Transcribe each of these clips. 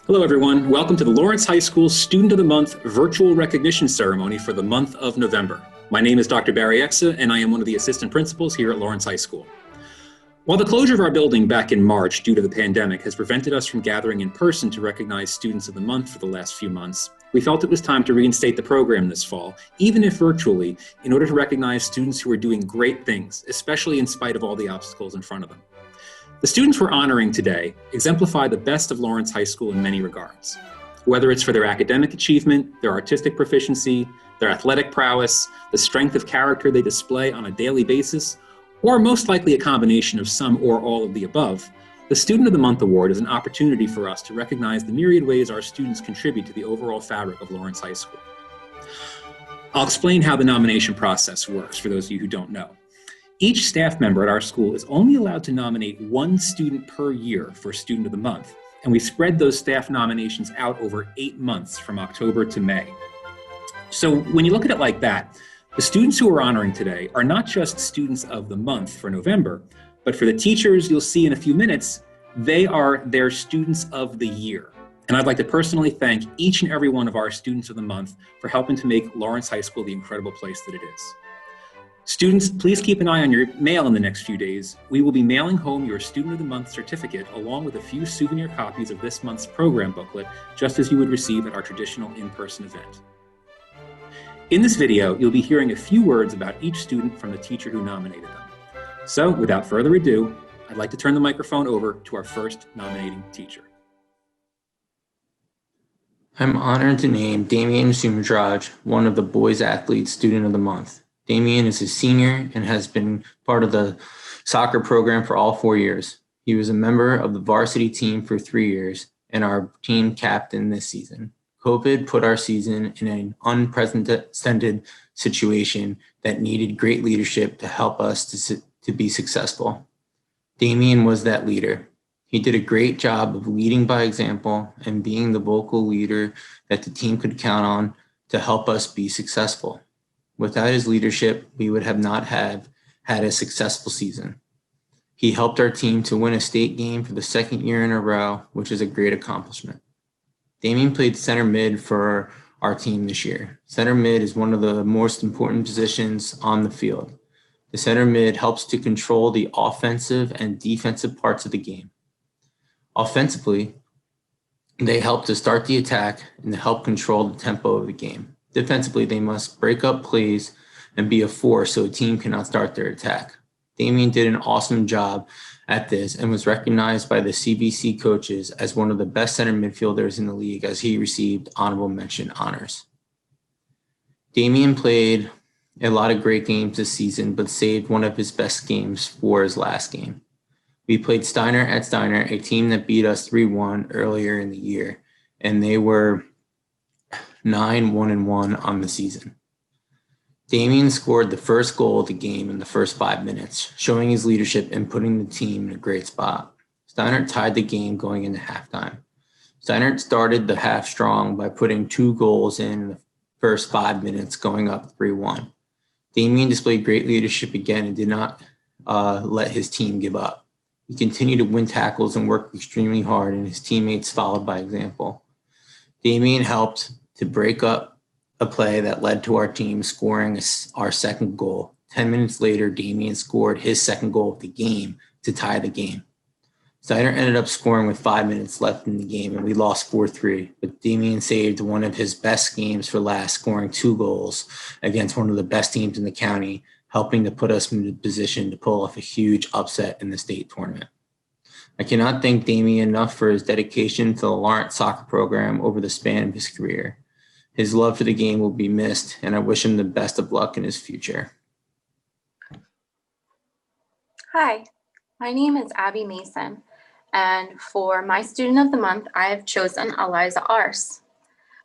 Hello, everyone. Welcome to the Lawrence High School Student of the Month Virtual Recognition Ceremony for the month of November. My name is Dr. Barry Exa, and I am one of the assistant principals here at Lawrence High School. While the closure of our building back in March due to the pandemic has prevented us from gathering in person to recognize Students of the Month for the last few months, we felt it was time to reinstate the program this fall, even if virtually, in order to recognize students who are doing great things, especially in spite of all the obstacles in front of them. The students we're honoring today exemplify the best of Lawrence High School in many regards. Whether it's for their academic achievement, their artistic proficiency, their athletic prowess, the strength of character they display on a daily basis, or most likely a combination of some or all of the above, the Student of the Month Award is an opportunity for us to recognize the myriad ways our students contribute to the overall fabric of Lawrence High School. I'll explain how the nomination process works for those of you who don't know. Each staff member at our school is only allowed to nominate one student per year for Student of the Month, and we spread those staff nominations out over 8 months from October to May. So when you look at it like that, the students who we're honoring today are not just Students of the Month for November, but for the teachers you'll see in a few minutes, they are their Students of the Year. And I'd like to personally thank each and every one of our Students of the Month for helping to make Lawrence High School the incredible place that it is. Students, please keep an eye on your mail in the next few days. We will be mailing home your Student of the Month certificate along with a few souvenir copies of this month's program booklet, just as you would receive at our traditional in-person event. In this video, you'll be hearing a few words about each student from the teacher who nominated them. So, without further ado, I'd like to turn the microphone over to our first nominating teacher. I'm honored to name Damien Sumadraj, one of the boys athletes Student of the Month. Damien is a senior and has been part of the soccer program for all 4 years. He was a member of the varsity team for 3 years and our team captain this season. COVID put our season in an unprecedented situation that needed great leadership to help us to be successful. Damien was that leader. He did a great job of leading by example and being the vocal leader that the team could count on to help us be successful. Without his leadership, we would have not had a successful season. He helped our team to win a state game for the second year in a row, which is a great accomplishment. Damien played center mid for our team this year. Center mid is one of the most important positions on the field. The center mid helps to control the offensive and defensive parts of the game. Offensively, they help to start the attack and to help control the tempo of the game. Defensively, they must break up plays and be a force so a team cannot start their attack. Damien did an awesome job at this and was recognized by the CBC coaches as one of the best center midfielders in the league as he received honorable mention honors. Damien played a lot of great games this season, but saved one of his best games for his last game. We played Steiner at Steiner, a team that beat us 3-1 earlier in the year, and they were 9-1-1 on the season. Damien scored the first goal of the game in the first 5 minutes, showing his leadership and putting the team in a great spot. Steiner tied the game going into halftime. Steiner started the half strong by putting 2 goals in the first 5 minutes, going up 3-1. Damien displayed great leadership again and did not let his team give up. He continued to win tackles and work extremely hard, and his teammates followed by example. Damien helped to break up a play that led to our team scoring our second goal. 10 minutes later, Damien scored his second goal of the game to tie the game. Steiner ended up scoring with 5 minutes left in the game, and we lost 4-3. But Damien saved one of his best games for last, scoring 2 goals against one of the best teams in the county, helping to put us in the position to pull off a huge upset in the state tournament. I cannot thank Damien enough for his dedication to the Lawrence soccer program over the span of his career. His love for the game will be missed, and I wish him the best of luck in his future. Hi, my name is Abbey Mason, and for my Student of the Month, I have chosen Eliza Ars.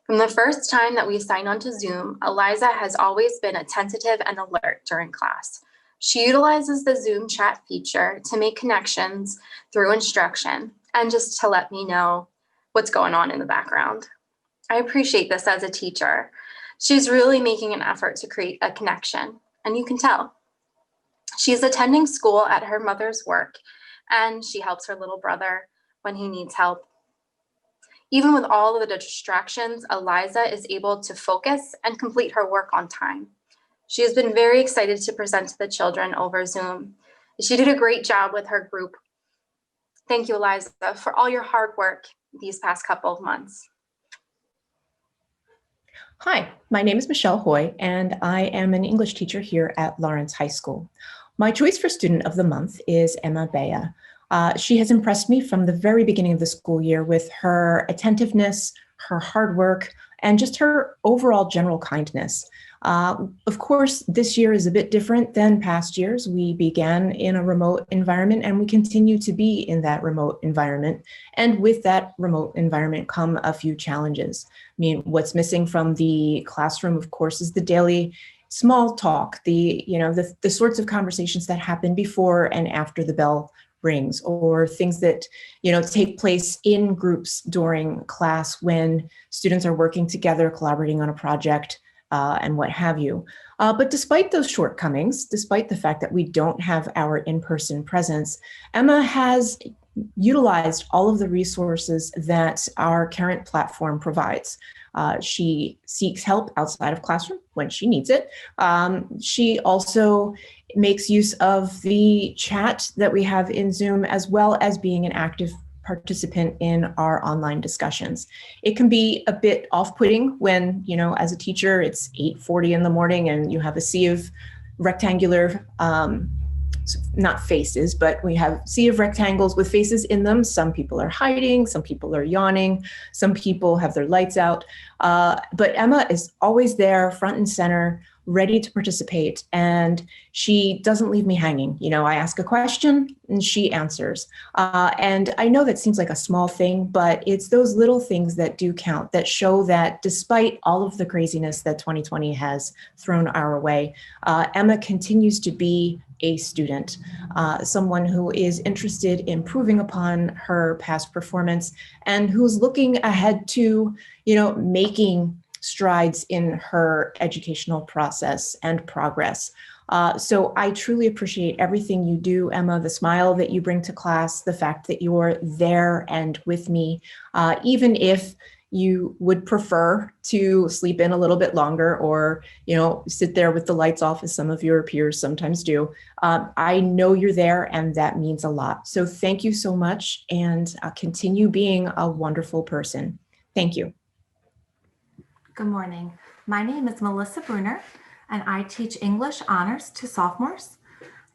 From the first time that we signed onto Zoom, Eliza has always been attentive and alert during class. She utilizes the Zoom chat feature to make connections through instruction and just to let me know what's going on in the background. I appreciate this as a teacher. She's really making an effort to create a connection, and you can tell. She's attending school at her mother's work, and she helps her little brother when he needs help. Even with all of the distractions, Eliza is able to focus and complete her work on time. She has been very excited to present to the children over Zoom. She did a great job with her group. Thank you, Eliza, for all your hard work these past couple of months. Hi, my name is Michele Haughey, and I am an English teacher here at Lawrence High School. My choice for Student of the Month is Emma Bea. She has impressed me from the very beginning of the school year with her attentiveness, her hard work, and just her overall general kindness. Of course, this year is a bit different than past years. We began in a remote environment and we continue to be in that remote environment. And with that remote environment come a few challenges. I mean, what's missing from the classroom, of course, is the daily small talk, the sorts of conversations that happen before and after the bell rings, or things that take place in groups during class when students are working together, collaborating on a project, and what have you. But despite those shortcomings, despite the fact that we don't have our in-person presence, Emma has utilized all of the resources that our current platform provides. She seeks help outside of classroom when she needs it. She also makes use of the chat that we have in Zoom, as well as being an active participant in our online discussions. It can be a bit off-putting when, as a teacher, it's 8:40 in the morning and you have a sea of rectangular, not faces, but we have a sea of rectangles with faces in them. Some people are hiding, some people are yawning, some people have their lights out. But Emma is always there, front and center, ready to participate, and she doesn't leave me hanging. I ask a question and she answers. And I know that seems like a small thing, but it's those little things that do count, that show that despite all of the craziness that 2020 has thrown our way, Emma continues to be a student, someone who is interested in improving upon her past performance and who's looking ahead to, making strides in her educational process and progress. So I truly appreciate everything you do, Emma, the smile that you bring to class, the fact that you're there and with me, even if you would prefer to sleep in a little bit longer or, sit there with the lights off as some of your peers sometimes do. I know you're there and that means a lot. So thank you so much, and continue being a wonderful person. Thank you. Good morning. My name is Melissa Brunner, and I teach English honors to sophomores.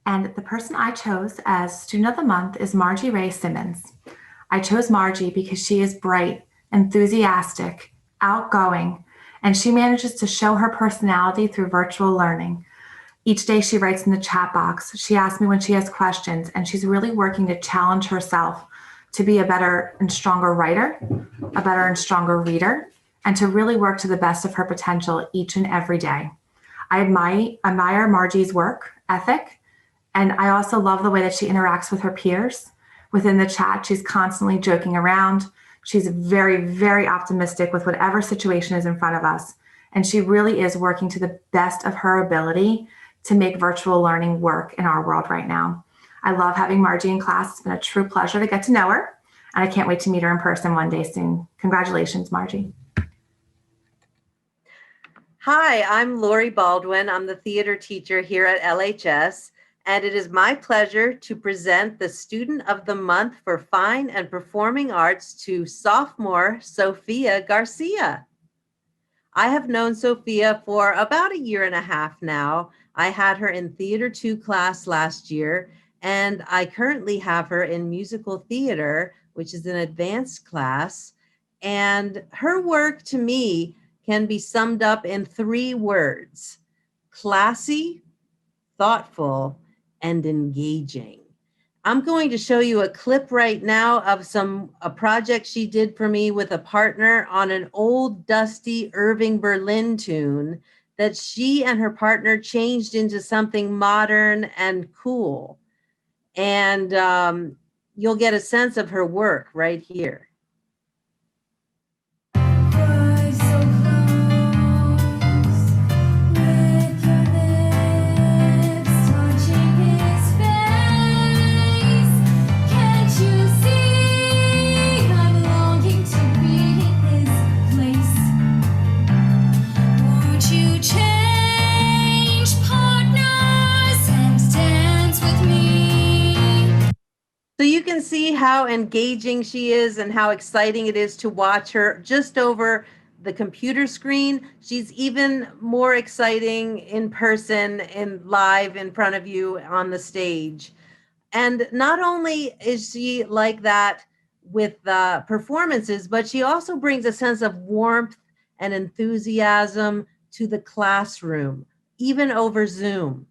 And the person I chose as Student of the Month is Margie Ray Simmons. I chose Margie because she is bright, enthusiastic, outgoing, and she manages to show her personality through virtual learning. Each day she writes in the chat box. She asks me when she has questions, and she's really working to challenge herself to be a better and stronger writer, a better and stronger reader, and to really work to the best of her potential each and every day. I admire Margie's work ethic, and I also love the way that she interacts with her peers. Within the chat, she's constantly joking around. She's very, very optimistic with whatever situation is in front of us, and she really is working to the best of her ability to make virtual learning work in our world right now. I love having Margie in class. It's been a true pleasure to get to know her, and I can't wait to meet her in person one day soon. Congratulations, Margie. Hi, I'm Lori Baldwin. I'm the theater teacher here at LHS, and it is my pleasure to present the Student of the Month for Fine and Performing Arts to sophomore Sophia Garcia. I have known Sophia for about 1.5 years now. I had her in Theater 2 class last year, and I currently have her in musical theater, which is an advanced class. And her work to me can be summed up in 3 words: classy, thoughtful, and engaging. I'm going to show you a clip right now of a project she did for me with a partner on an old dusty Irving Berlin tune that she and her partner changed into something modern and cool. And you'll get a sense of her work right here. Can't you see I'm longing to be can see how engaging she is and how exciting it is to watch her just over the computer screen. She's even more exciting in person and live in front of you on the stage. And not only is she like that with the performances, but she also brings a sense of warmth and enthusiasm to the classroom, even over Zoom.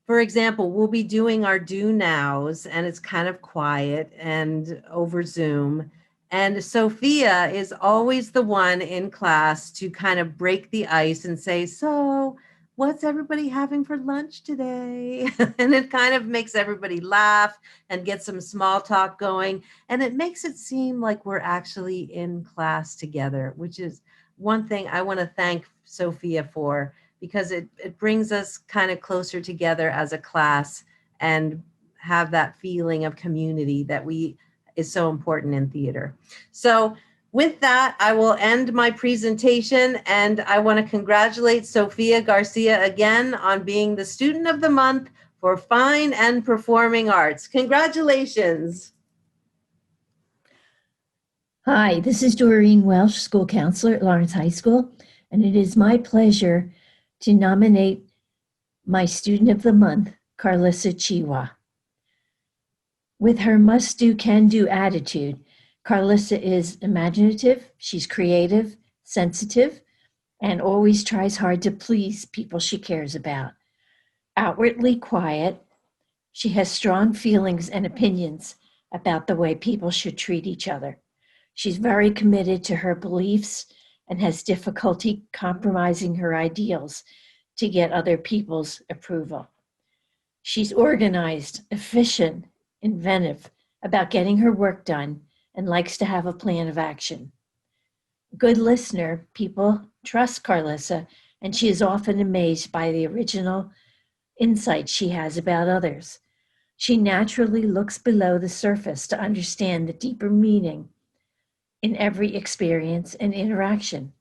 For example, we'll be doing our do nows, and it's kind of quiet and over Zoom. And Sophia is always the one in class to kind of break the ice and say, so what's everybody having for lunch today? And it kind of makes everybody laugh and get some small talk going. And it makes it seem like we're actually in class together, which is one thing I want to thank Sophia for, because it brings us kind of closer together as a class and have that feeling of community that is so important in theater. So with that, I will end my presentation, and I want to congratulate Sophia Garcia again on being the Student of the Month for Fine and Performing Arts. Congratulations. Hi, this is Doreen Welsh, school counselor at Lawrence High School, and it is my pleasure to nominate my Student of the Month, Carlissa Chiwa. With her must-do, can-do attitude, Carlissa is imaginative, she's creative, sensitive, and always tries hard to please people she cares about. Outwardly quiet, she has strong feelings and opinions about the way people should treat each other. She's very committed to her beliefs and has difficulty compromising her ideals to get other people's approval. She's organized, efficient, inventive about getting her work done, and likes to have a plan of action. Good listener, people trust Carlissa, and she is often amazed by the original insight she has about others. She naturally looks below the surface to understand the deeper meaning in every experience and interaction.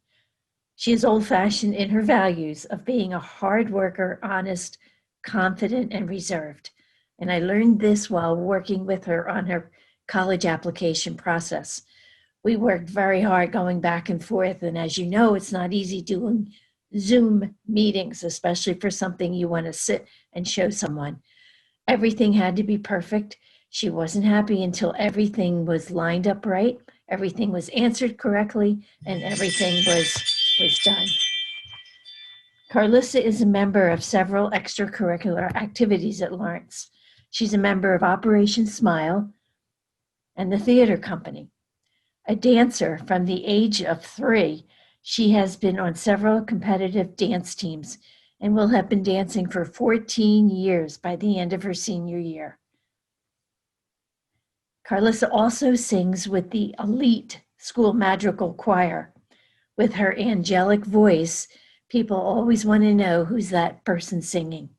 She is old-fashioned in her values of being a hard worker, honest, confident, and reserved. And I learned this while working with her on her college application process. We worked very hard going back and forth, and as you know, it's not easy doing Zoom meetings, especially for something you want to sit and show someone. Everything had to be perfect. She wasn't happy until everything was lined up right, everything was answered correctly, and everything was done. Carlissa is a member of several extracurricular activities at Lawrence. She's a member of Operation Smile and the theater company. A dancer from the age of 3, she has been on several competitive dance teams and will have been dancing for 14 years by the end of her senior year. Carlissa also sings with the elite school madrigal choir. With her angelic voice, people always want to know who's that person singing.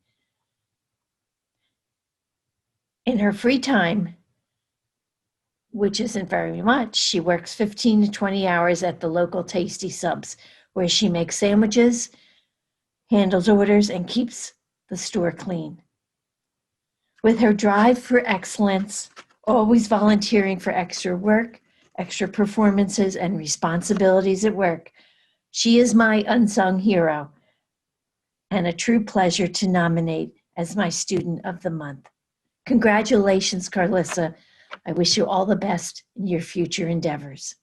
In her free time, which isn't very much, she works 15 to 20 hours at the local Tasty Subs, where she makes sandwiches, handles orders, and keeps the store clean. With her drive for excellence, always volunteering for extra work, extra performances, and responsibilities at work, she is my unsung hero and a true pleasure to nominate as my Student of the Month. Congratulations, Carlissa. I wish you all the best in your future endeavors.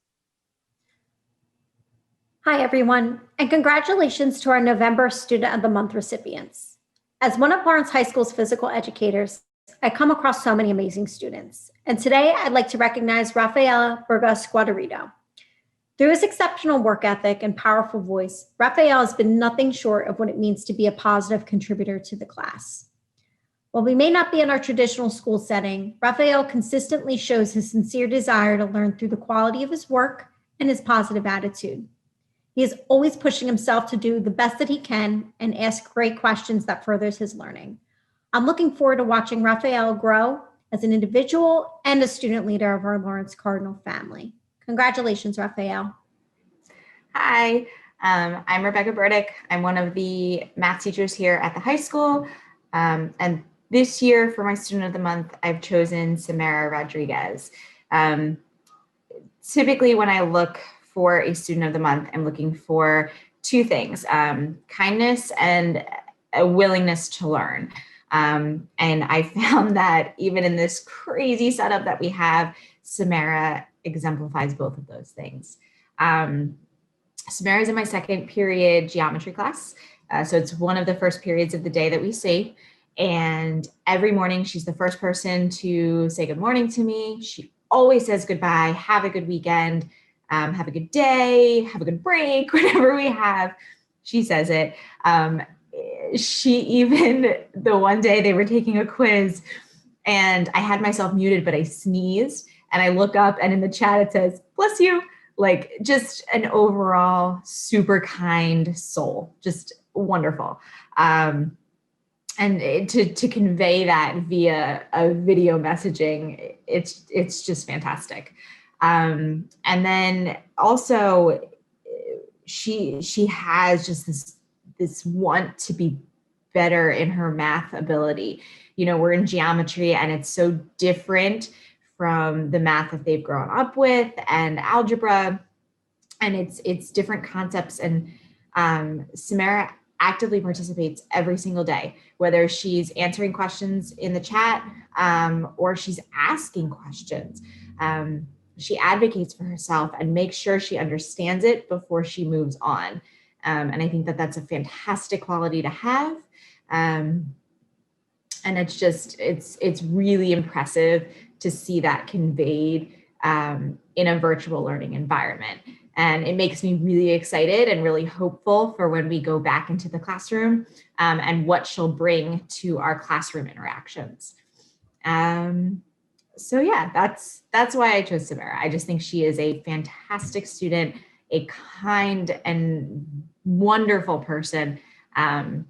Hi, everyone, and congratulations to our November Student of the Month recipients. As one of Lawrence High School's physical educators, I come across so many amazing students. And today I'd like to recognize Rafaela Burgos-Guadarito. Through his exceptional work ethic and powerful voice, Rafael has been nothing short of what it means to be a positive contributor to the class. While we may not be in our traditional school setting, Rafael consistently shows his sincere desire to learn through the quality of his work and his positive attitude. He is always pushing himself to do the best that he can and ask great questions that furthers his learning. I'm looking forward to watching Rafael grow as an individual and a student leader of our Lawrence Cardinal family. Congratulations, Rafael. Hi, I'm Rebecca Burdick. I'm one of the math teachers here at the high school. And This year for my student of the month, I've chosen Samara Rodriguez. Typically when I look for a student of the month, I'm looking for two things, kindness and a willingness to learn. And I found that even in this crazy setup that we have, Samara exemplifies both of those things. Samara is in my second period geometry class. So it's one of the first periods of the day that we see. And every morning she's the first person to say good morning to me. She always says goodbye, have a good weekend, have a good day, have a good break, whatever we have, she says it. She even, the one day they were taking a quiz and I had myself muted, but I sneezed and I look up and in the chat it says, bless you. Like just an overall super kind soul, just wonderful. And to convey that via a video messaging, it's just fantastic. And then also she has just this want to be better in her math ability. You know, we're in geometry and it's so different from the math that they've grown up with and algebra, and it's different concepts. And Samara actively participates every single day, whether she's answering questions in the chat or she's asking questions. She advocates for herself and makes sure she understands it before she moves on. And I think that that's a fantastic quality to have. And it's just, it's really impressive to see that conveyed in a virtual learning environment. And it makes me really excited and really hopeful for when we go back into the classroom and what she'll bring to our classroom interactions. So yeah, that's why I chose Samara. I just think she is a fantastic student, a kind and wonderful person. And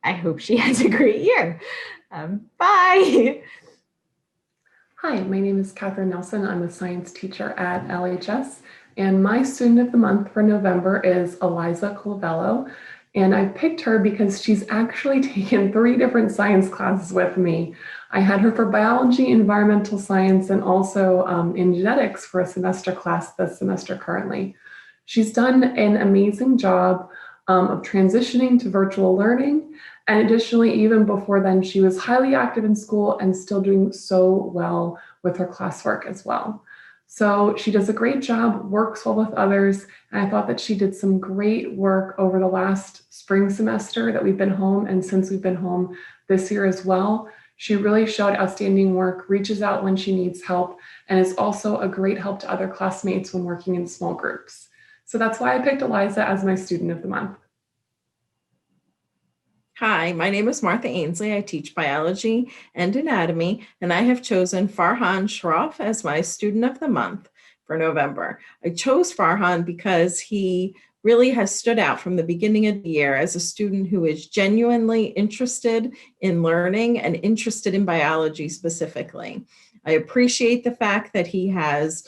I hope she has a great year. Bye. Hi, my name is Catherine Nelson. I'm a science teacher at LHS, and my student of the month for November is Eliza Colvello. And I picked her because she's actually taken 3 different science classes with me. I had her for biology, environmental science, and also in genetics for a semester class this semester currently. She's done an amazing job of transitioning to virtual learning. And additionally, even before then, she was highly active in school and still doing so well with her classwork as well. So she does a great job, works well with others. And I thought that she did some great work over the last spring semester that we've been home, and since we've been home this year as well. She really showed outstanding work, reaches out when she needs help, and is also a great help to other classmates when working in small groups. So that's why I picked Eliza as my student of the month. Hi, my name is Martha Ainsley. I teach biology and anatomy, and I have chosen Farhan Shroff as my student of the month for November. I chose Farhan because he really has stood out from the beginning of the year as a student who is genuinely interested in learning and interested in biology specifically. I appreciate the fact that he has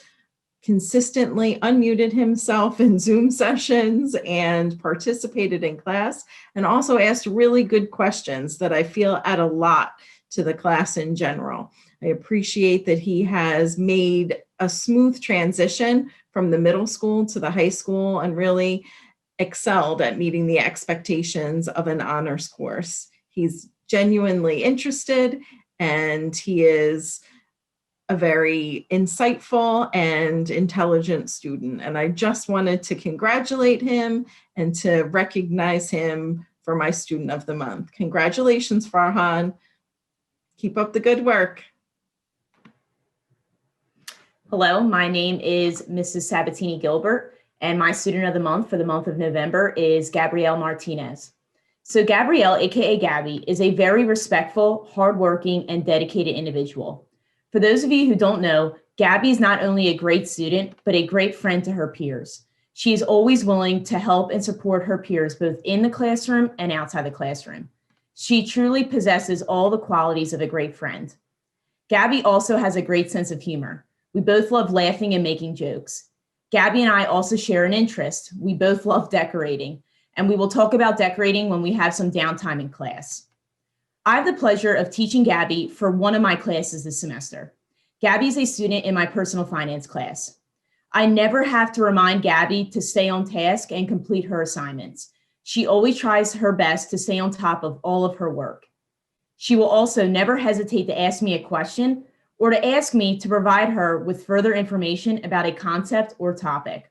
consistently unmuted himself in Zoom sessions and participated in class, and also asked really good questions that I feel add a lot to the class in general. I appreciate that he has made a smooth transition from the middle school to the high school and really excelled at meeting the expectations of an honors course. He's genuinely interested, and he is a very insightful and intelligent student. And I just wanted to congratulate him and to recognize him for my student of the month. Congratulations, Farhan. Keep up the good work. Hello, my name is Mrs. Sabatini-Gilbert, and my student of the month for the month of November is Gabrielle Martinez. So Gabrielle, AKA Gabby, is a very respectful, hardworking, and dedicated individual. For those of you who don't know, Gabby is not only a great student, but a great friend to her peers. She is always willing to help and support her peers, both in the classroom and outside the classroom. She truly possesses all the qualities of a great friend. Gabby also has a great sense of humor. We both love laughing and making jokes. Gabby and I also share an interest. We both love decorating. and we will talk about decorating when we have some downtime in class. I have the pleasure of teaching Gabby for one of my classes this semester. Gabby is a student in my personal finance class. I never have to remind Gabby to stay on task and complete her assignments. She always tries her best to stay on top of all of her work. She will also never hesitate to ask me a question or to ask me to provide her with further information about a concept or topic.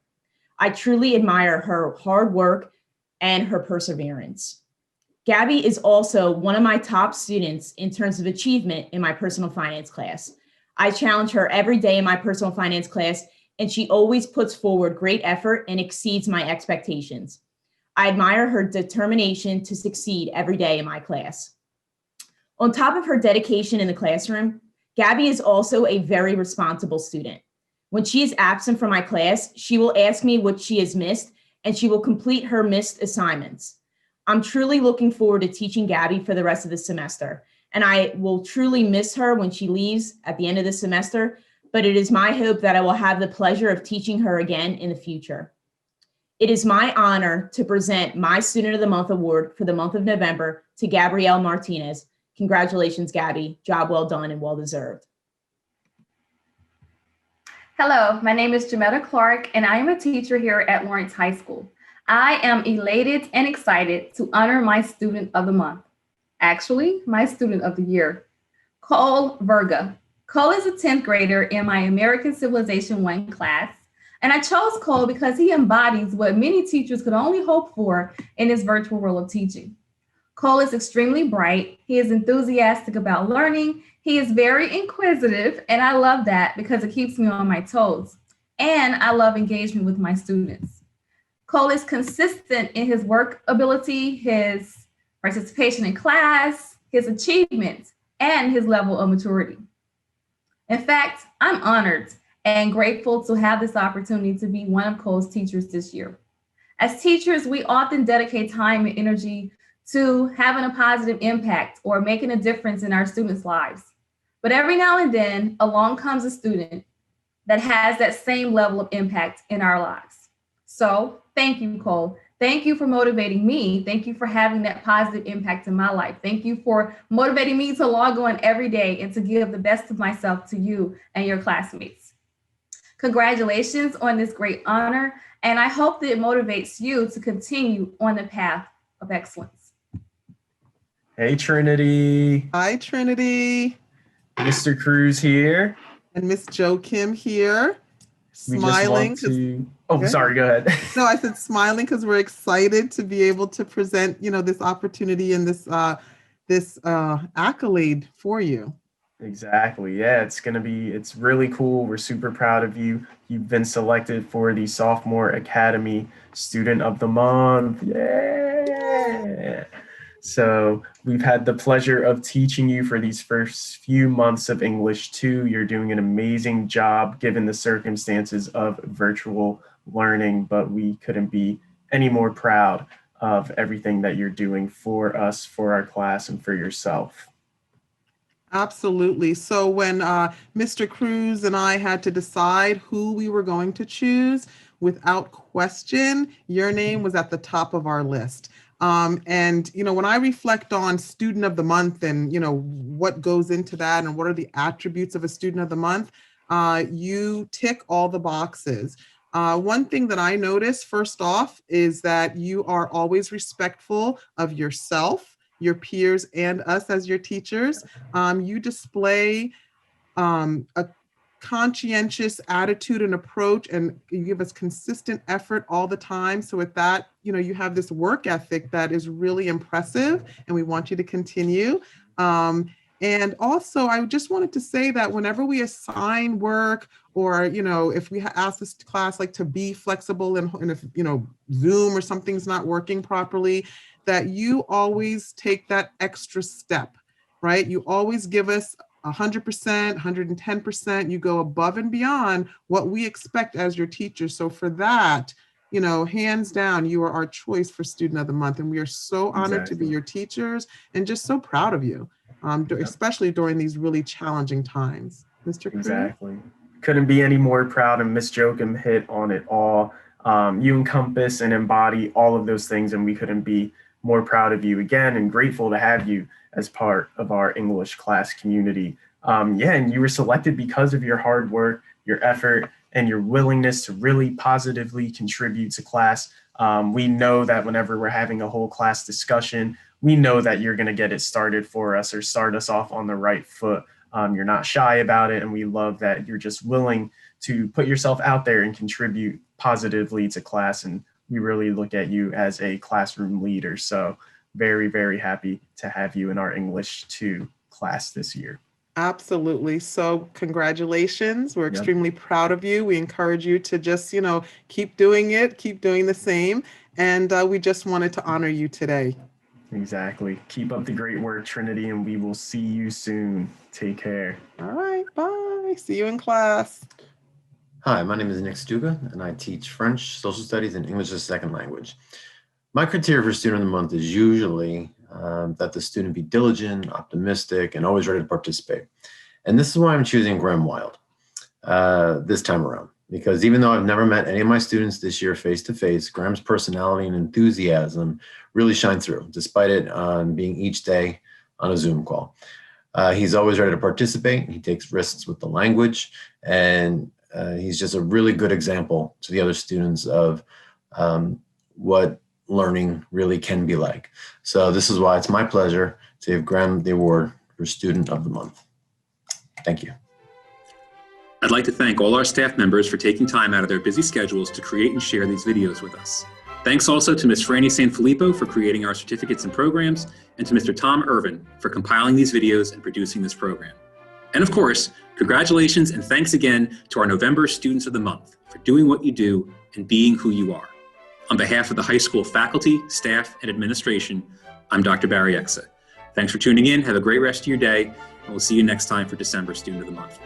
I truly admire her hard work and her perseverance. Gabby is also one of my top students in terms of achievement in my personal finance class. I challenge her every day in my personal finance class, and she always puts forward great effort and exceeds my expectations. I admire her determination to succeed every day in my class. On top of her dedication in the classroom, Gabby is also a very responsible student. When she is absent from my class, she will ask me what she has missed, and she will complete her missed assignments. I'm truly looking forward to teaching Gabby for the rest of the semester, and I will truly miss her when she leaves at the end of the semester, but it is my hope that I will have the pleasure of teaching her again in the future. It is my honor to present my Student of the Month award for the month of November to Gabrielle Martinez. Congratulations, Gabby. Job well done and well deserved. Hello, my name is Jametta Clarke, and I am a teacher here at Lawrence High School. I am elated and excited to honor my Student of the Month. Actually, my Student of the Year, Cole Verga. Cole is a 10th grader in my American Civilization 1 class, and I chose Cole because he embodies what many teachers could only hope for in this virtual world of teaching. Cole is extremely bright. He is enthusiastic about learning. He is very inquisitive, and I love that because it keeps me on my toes. And I love engagement with my students. Cole is consistent in his work ability, his participation in class, his achievements, and his level of maturity. In fact, I'm honored and grateful to have this opportunity to be one of Cole's teachers this year. As teachers, we often dedicate time and energy to having a positive impact or making a difference in our students' lives. But every now and then, along comes a student that has that same level of impact in our lives. So thank you, Cole. Thank you for motivating me. Thank you for having that positive impact in my life. Thank you for motivating me to log on every day and to give the best of myself to you and your classmates. Congratulations on this great honor, and I hope that it motivates you to continue on the path of excellence. Hey, Trinity. Hi, Trinity. Mr. Cruz here. And Miss Joachim here. Smiling. Sorry, go ahead. No, I said smiling because we're excited to be able to present, this opportunity and this accolade for you. Exactly. Yeah, it's really cool. We're super proud of you. You've been selected for the Sophomore Academy Student of the Month. Yeah. So we've had the pleasure of teaching you for these first few months of English 2. You're doing an amazing job given the circumstances of virtual learning, but we couldn't be any more proud of everything that you're doing for us, for our class, and for yourself. Absolutely. So when Mr. Cruz and I had to decide who we were going to choose, without question, your name was at the top of our list. And when I reflect on Student of the Month and, what goes into that and what are the attributes of a Student of the Month, you tick all the boxes. One thing that I notice first off is that you are always respectful of yourself, your peers, and us as your teachers. You display a conscientious attitude and approach, and you give us consistent effort all the time. So with that, you have this work ethic that is really impressive, and we want you to continue. And also, I just wanted to say that whenever we assign work, or if we ask this class to be flexible, and if Zoom or something's not working properly, that you always take that extra step, right? You always give us 100%, 110%, you go above and beyond what we expect as your teacher. So for that, hands down, you are our choice for Student of the Month. And we are so honored to be your teachers and just so proud of you, especially during these really challenging times. Mr. Cruz? Exactly. Couldn't be any more proud, and Miss Joachim hit on it all. You encompass and embody all of those things, and we couldn't be more proud of you again and grateful to have you as part of our English class community. Yeah, and you were selected because of your hard work, your effort, and your willingness to really positively contribute to class. We know that whenever we're having a whole class discussion, we know that you're going to get it started for us or start us off on the right foot. You're not shy about it, and we love that you're just willing to put yourself out there and contribute positively to class. And we really look at you as a classroom leader. So very, very happy to have you in our English 2 class this year. Absolutely. So congratulations. We're extremely proud of you. We encourage you to just, keep doing it, keep doing the same. And we just wanted to honor you today. Exactly. Keep up the great work, Trinity, and we will see you soon. Take care. All right. Bye. See you in class. Hi, my name is Nick Stucka, and I teach French, Social Studies, and English as a second language. My criteria for Student of the Month is usually that the student be diligent, optimistic, and always ready to participate. And this is why I'm choosing Graham Wild this time around, because even though I've never met any of my students this year face-to-face, Graham's personality and enthusiasm really shine through, despite it being each day on a Zoom call. He's always ready to participate. He takes risks with the language, and he's just a really good example to the other students of what learning really can be like. So this is why it's my pleasure to give Graham the award for Student of the Month. Thank you. I'd like to thank all our staff members for taking time out of their busy schedules to create and share these videos with us. Thanks also to Ms. Franny Sanfilippo for creating our certificates and programs, and to Mr. Tom Irvin for compiling these videos and producing this program. And of course, congratulations and thanks again to our November Students of the Month for doing what you do and being who you are. On behalf of the high school faculty, staff, and administration, I'm Dr. Barry Exa. Thanks for tuning in. Have a great rest of your day, and we'll see you next time for December Student of the Month.